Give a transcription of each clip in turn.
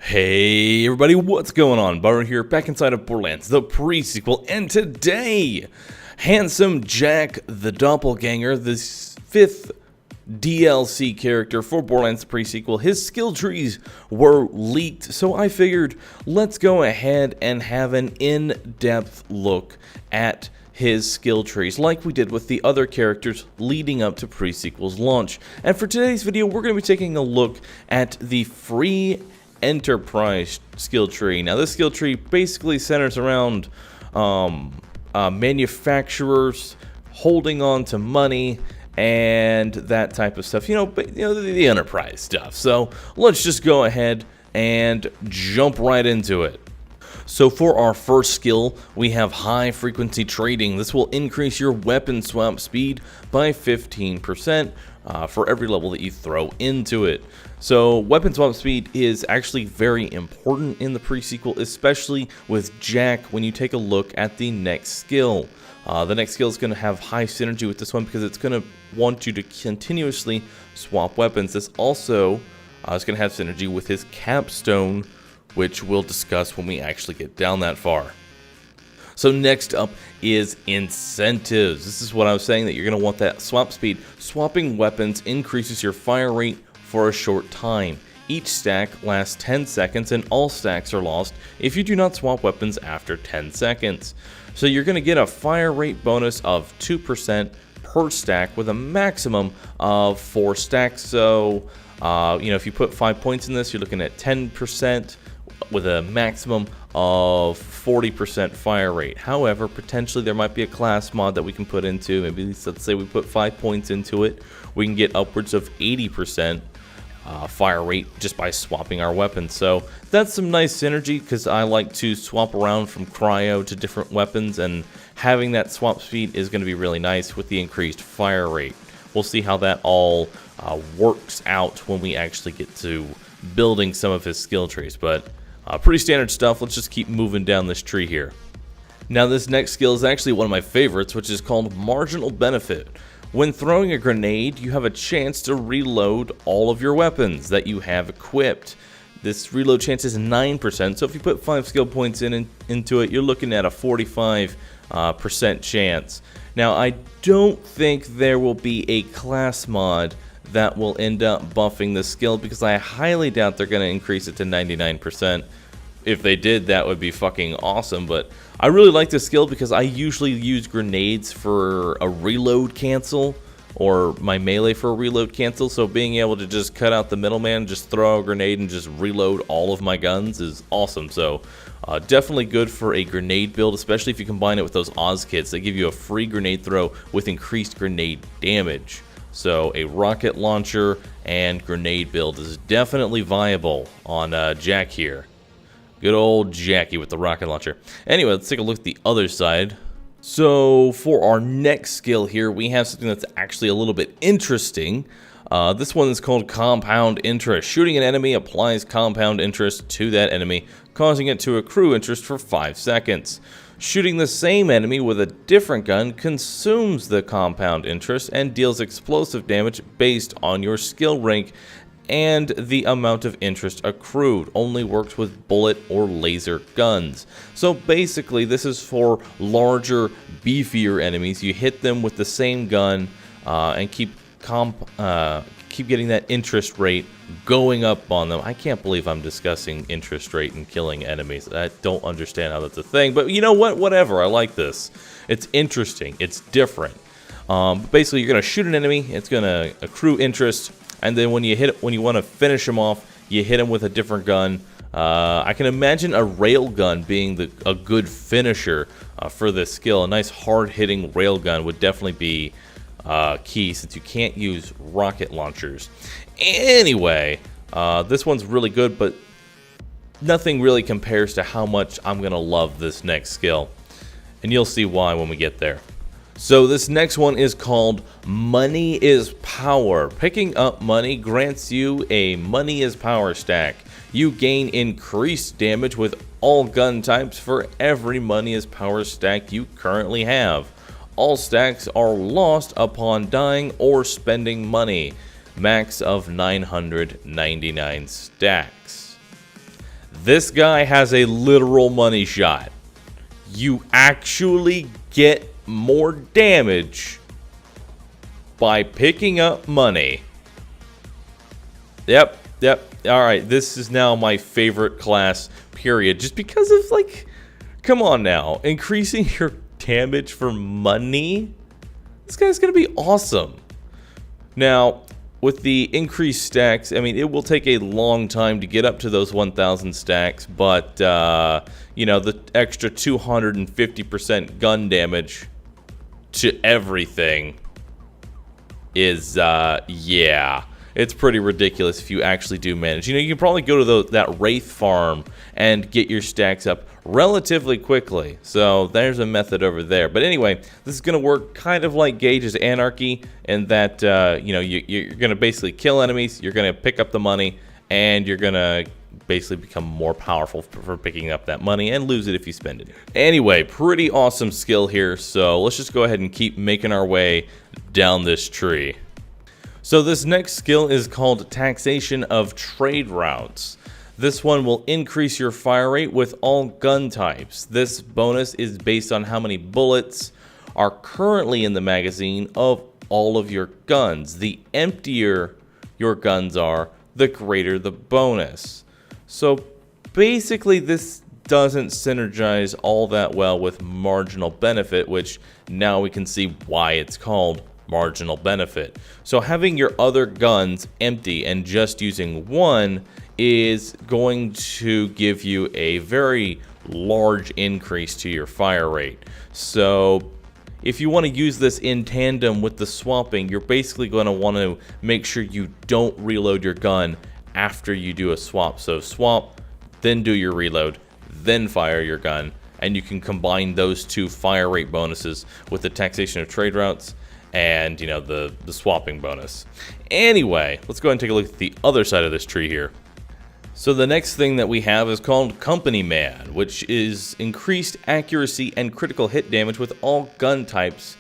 Hey everybody, what's going on? Bahroo here, back inside of Borderlands, the pre-sequel, and today, Handsome Jack the Doppelganger, this 5th DLC character for Borderlands pre-sequel, his skill trees were leaked, so I figured let's go ahead and have an in-depth look at his skill trees like we did with the other characters leading up to pre-sequel's launch. And for today's video, we're going to be taking a look at the free Enterprise skill tree. Now this skill tree basically centers around manufacturers holding on to money and that type of stuff, the Enterprise stuff. So let's just go ahead and jump right into it. So for our first skill, we have high frequency trading. This will increase your weapon swap speed by 15% for every level that you throw into it. So weapon swap speed is actually very important in the pre-sequel, especially with Jack when you take a look at the next skill. The next skill is going to have high synergy with this one because it's going to want you to continuously swap weapons. This also is going to have synergy with his capstone, which we'll discuss when we actually get down that far. So next up is incentives. This is what I was saying, that you're going to want that swap speed. Swapping weapons increases your fire rate for a short time. Each stack lasts 10 seconds and all stacks are lost if you do not swap weapons after 10 seconds. So you're going to get a fire rate bonus of 2% per stack with a maximum of 4 stacks. So, if you put 5 points in this, you're looking at 10% with a maximum of 40% fire rate. However, potentially there might be a class mod that we can put into. Maybe let's say we put 5 points into it. We can get upwards of 80% fire rate just by swapping our weapons. So that's some nice synergy because I like to swap around from cryo to different weapons, and having that swap speed is going to be really nice with the increased fire rate. We'll see how that all works out when we actually get to building some of his skill trees, but pretty standard stuff. Let's just keep moving down this tree here. Now this next skill is actually one of my favorites, which is called Marginal Benefit. When throwing a grenade, you have a chance to reload all of your weapons that you have equipped. This reload chance is 9%, so if you put 5 skill points into it, you're looking at a 45% chance. Now, I don't think there will be a class mod that will end up buffing this skill, because I highly doubt they're going to increase it to 99%. If they did, that would be fucking awesome, but I really like this skill because I usually use grenades for a reload cancel, or my melee for a reload cancel, so being able to just cut out the middleman, just throw a grenade and just reload all of my guns is awesome. So definitely good for a grenade build, especially if you combine it with those Oz kits. They give you a free grenade throw with increased grenade damage. So a rocket launcher and grenade build is definitely viable on Jack here. Good old Jackie with the rocket launcher. Anyway, let's take a look at the other side. So for our next skill here, we have something that's actually a little bit interesting. This one is called Compound Interest. Shooting an enemy applies compound interest to that enemy, causing it to accrue interest for 5 seconds. Shooting the same enemy with a different gun consumes the compound interest and deals explosive damage based on your skill rank and the amount of interest accrued. Only works with bullet or laser guns. So basically this is for larger, beefier enemies. You hit them with the same gun and keep getting that interest rate going up on them. I can't believe I'm discussing interest rate and killing enemies. I don't understand how that's a thing, but you know what? Whatever. I like this. It's interesting. It's different. Basically, you're going to shoot an enemy. It's going to accrue interest, and then when you want to finish him off, you hit him with a different gun. I can imagine a rail gun being a good finisher for this skill. A nice hard-hitting rail gun would definitely be key, since you can't use rocket launchers. Anyway, this one's really good, but nothing really compares to how much I'm going to love this next skill. And you'll see why when we get there. So this next one is called Money is Power. Picking up money grants you a Money is Power stack. You gain increased damage with all gun types for every Money is Power stack you currently have. All stacks are lost upon dying or spending money. Max of 999 stacks. This guy has a literal money shot. You actually get more damage by picking up money. Yep. Alright, this is now my favorite class, period. Just because of, like, come on now. Increasing your damage for money? This guy's gonna be awesome. Now, with the increased stacks, I mean, it will take a long time to get up to those 1,000 stacks, but, you know, the extra 250% gun damage to everything is, yeah, it's pretty ridiculous if you actually do manage. You know, you can probably go to that Wraith farm and get your stacks up relatively quickly. So there's a method over there. But anyway, this is going to work kind of like Gage's Anarchy in that, you know, you're going to basically kill enemies, you're going to pick up the money, and you're going to basically become more powerful for picking up that money and lose it if you spend it. Anyway, pretty awesome skill here. So let's just go ahead and keep making our way down this tree. So this next skill is called Taxation of Trade Routes. This one will increase your fire rate with all gun types. This bonus is based on how many bullets are currently in the magazine of all of your guns. The emptier your guns are, the greater the bonus. So basically this doesn't synergize all that well with marginal benefit, which now we can see why it's called marginal benefit. So having your other guns empty and just using one is going to give you a very large increase to your fire rate. So if you want to use this in tandem with the swapping, you're basically going to want to make sure you don't reload your gun after you do a swap. So swap, then do your reload, then fire your gun, and you can combine those two fire rate bonuses with the taxation of trade routes and, you know, the swapping bonus. Anyway, let's go ahead and take a look at the other side of this tree here. So the next thing that we have is called Company Man, which is increased accuracy and critical hit damage with all gun types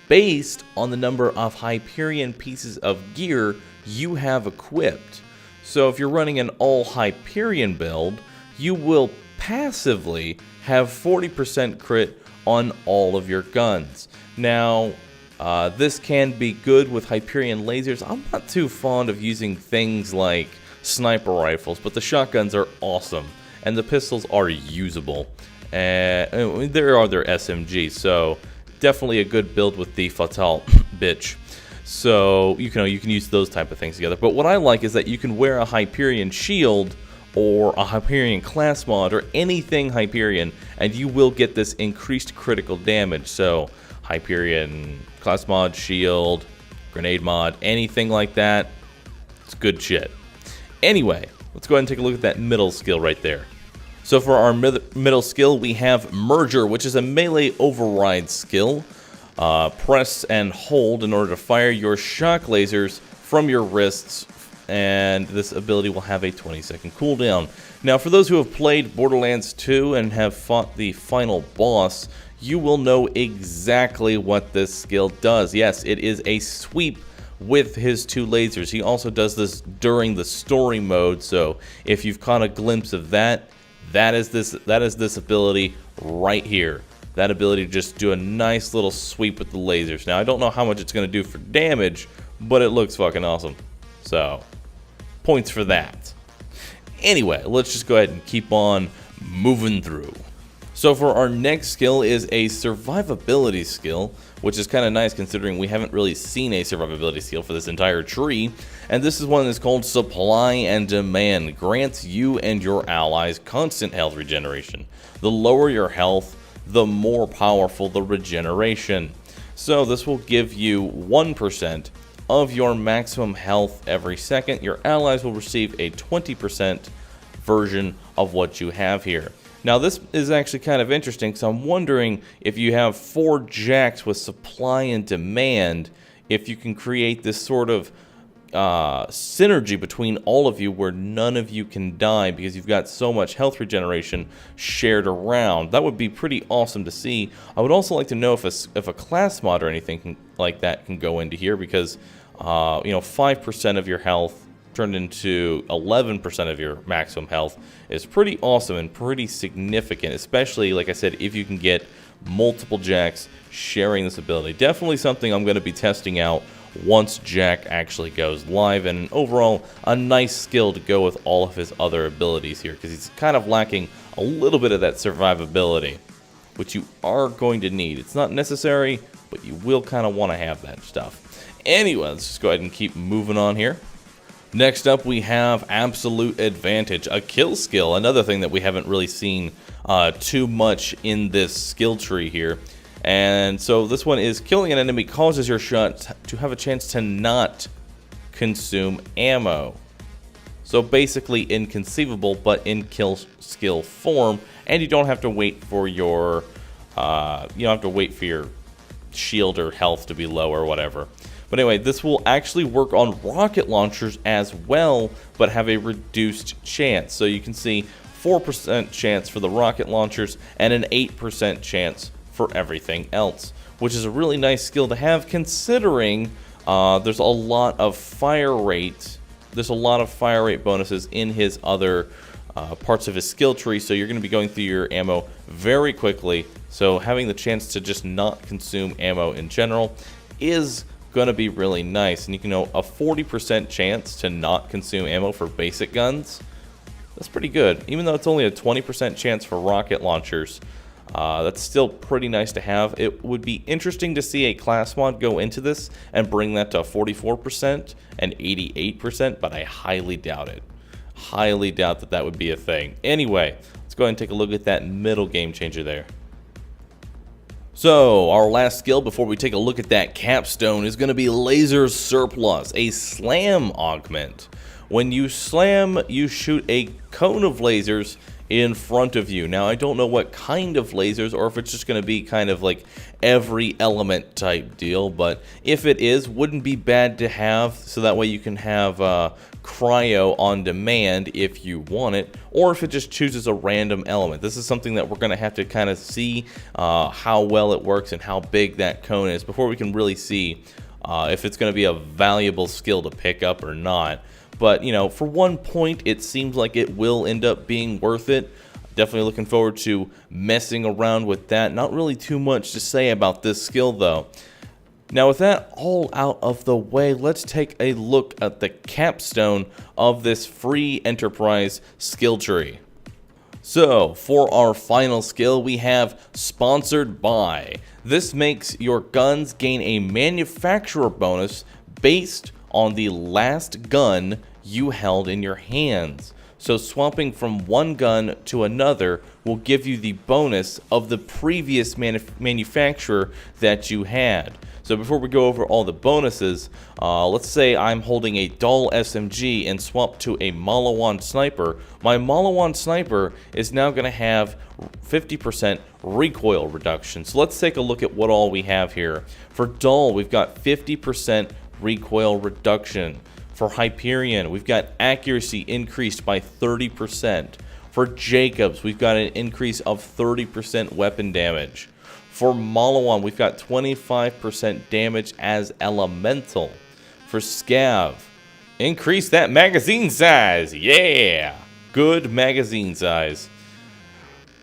based on the number of Hyperion pieces of gear you have equipped. So if you're running an all Hyperion build, you will passively have 40% crit on all of your guns. Now, this can be good with Hyperion lasers. I'm not too fond of using things like sniper rifles, but the shotguns are awesome, and the pistols are usable. There are their SMGs, so definitely a good build with the Fatale bitch. So you can use those type of things together. But what I like is that you can wear a Hyperion shield or a Hyperion class mod or anything Hyperion, and you will get this increased critical damage. So Hyperion class mod, shield, grenade mod, anything like that, it's good shit. Anyway, let's go ahead and take a look at that middle skill right there. So for our middle skill, we have Merger, which is a melee override skill. Press and hold in order to fire your shock lasers from your wrists, and this ability will have a 20-second cooldown. Now, for those who have played Borderlands 2 and have fought the final boss, you will know exactly what this skill does. Yes, it is a sweep with his two lasers. He also does this during the story mode, so if you've caught a glimpse of that, that is this ability right here. That ability to just do a nice little sweep with the lasers. Now, I don't know how much it's going to do for damage, but it looks fucking awesome. So, points for that. Anyway, let's just go ahead and keep on moving through. So for our next skill is a survivability skill, which is kind of nice considering we haven't really seen a survivability skill for this entire tree. And this is one that's called Supply and Demand. Grants you and your allies constant health regeneration. The lower your health, the more powerful the regeneration. So this will give you 1% of your maximum health every second. Your allies will receive a 20% version of what you have here. Now this is actually kind of interesting, so I'm wondering if you have 4 jacks with supply and demand, if you can create this sort of synergy between all of you where none of you can die because you've got so much health regeneration shared around. That would be pretty awesome to see. I would also like to know if a class mod or anything like that can go into here because, you know, 5% of your health turned into 11% of your maximum health is pretty awesome and pretty significant, especially, like I said, if you can get multiple Jacks sharing this ability. Definitely something I'm going to be testing out once Jack actually goes live, and overall a nice skill to go with all of his other abilities here, because he's kind of lacking a little bit of that survivability, which you are going to need. It's not necessary, but you will kind of want to have that stuff. Anyway, let's just go ahead and keep moving on here. Next up, we have Absolute Advantage, a kill skill, another thing that we haven't really seen too much in this skill tree here. And so this one is killing an enemy causes your shot to have a chance to not consume ammo. So basically inconceivable, but in kill skill form, and you don't have to wait for your shield or health to be low or whatever. But anyway, this will actually work on rocket launchers as well, but have a reduced chance. So you can see 4% chance for the rocket launchers and an 8% chance for everything else, which is a really nice skill to have, considering there's a lot of fire rate. There's a lot of fire rate bonuses in his other parts of his skill tree, so you're going to be going through your ammo very quickly. So having the chance to just not consume ammo in general is going to be really nice. And you can know a 40% chance to not consume ammo for basic guns. That's pretty good. Even though it's only a 20% chance for rocket launchers, that's still pretty nice to have. It would be interesting to see a class mod go into this and bring that to 44% and 88%, but I highly doubt it. Highly doubt that that would be a thing. Anyway, let's go ahead and take a look at that middle game changer there. So, our last skill before we take a look at that capstone is going to be Laser Surplus, a slam augment. When you slam, you shoot a cone of lasers in front of you. Now, I don't know what kind of lasers, or if it's just going to be kind of like every element type deal, but if it is, wouldn't be bad to have, so that way you can have cryo on demand if you want it, or if it just chooses a random element. This is something that we're going to have to kind of see how well it works and how big that cone is before we can really see if it's going to be a valuable skill to pick up or not. But, you know, for 1 point, it seems like it will end up being worth it. Definitely looking forward to messing around with that. Not really too much to say about this skill, though. Now, with that all out of the way, let's take a look at the capstone of this free enterprise skill tree. So, for our final skill, we have Sponsored By. This makes your guns gain a manufacturer bonus based on the last gun you held in your hands. So swapping from one gun to another will give you the bonus of the previous manufacturer that you had. So before we go over all the bonuses, let's say I'm holding a dull SMG and swap to a Malawan sniper. My Malawan sniper is now going to have 50% recoil reduction. So let's take a look at what all we have here. For dull, we've got 50% recoil reduction. For Hyperion, we've got accuracy increased by 30%. For Jacobs, we've got an increase of 30% weapon damage. For Malawan, we've got 25% damage as elemental. For Scav, increase that magazine size. Yeah, good magazine size.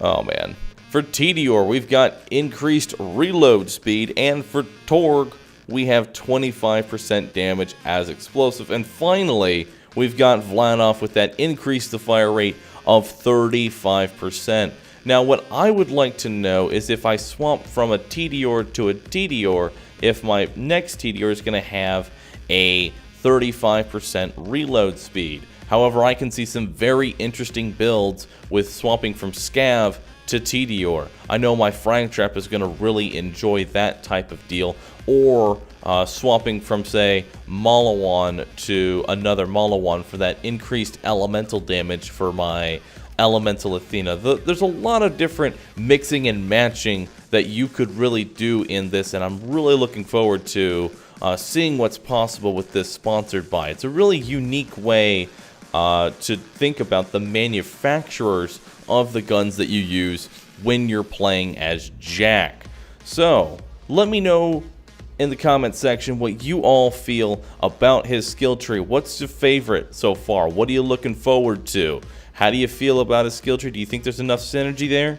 Oh man. For Tedior, we've got increased reload speed, and for Torg, we have 25% damage as explosive. And finally, we've got Vlanov with that increase the fire rate of 35%. Now, what I would like to know is if I swap from a Tedior to a Tedior, if my next Tedior is going to have a 35% reload speed. However, I can see some very interesting builds with swapping from Scav to Tedior. I know my Frag Trap is going to really enjoy that type of deal, or swapping from, say, Malawan to another Malawan for that increased elemental damage for my Elemental Athena. There's a lot of different mixing and matching that you could really do in this, and I'm really looking forward to seeing what's possible with this Sponsored By. It's a really unique way to think about the manufacturers of the guns that you use when you're playing as Jack. So, let me know in the comment section what you all feel about his skill tree. What's your favorite so far? What are you looking forward to? How do you feel about his skill tree? Do you think there's enough synergy there?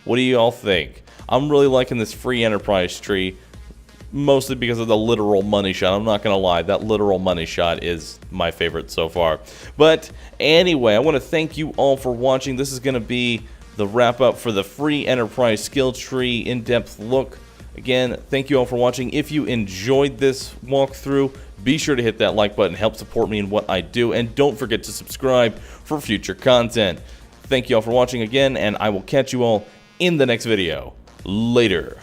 What do you all think? I'm really liking this free enterprise tree, mostly because of the literal money shot. I'm not gonna lie, that literal money shot is my favorite so far. But anyway, I want to thank you all for watching. This is gonna be the wrap up for the free enterprise skill tree in-depth look. Again, thank you all for watching. If you enjoyed this walkthrough, be sure to hit that like button, help support me in what I do, and don't forget to subscribe for future content. Thank you all for watching again, and I will catch you all in the next video. Later.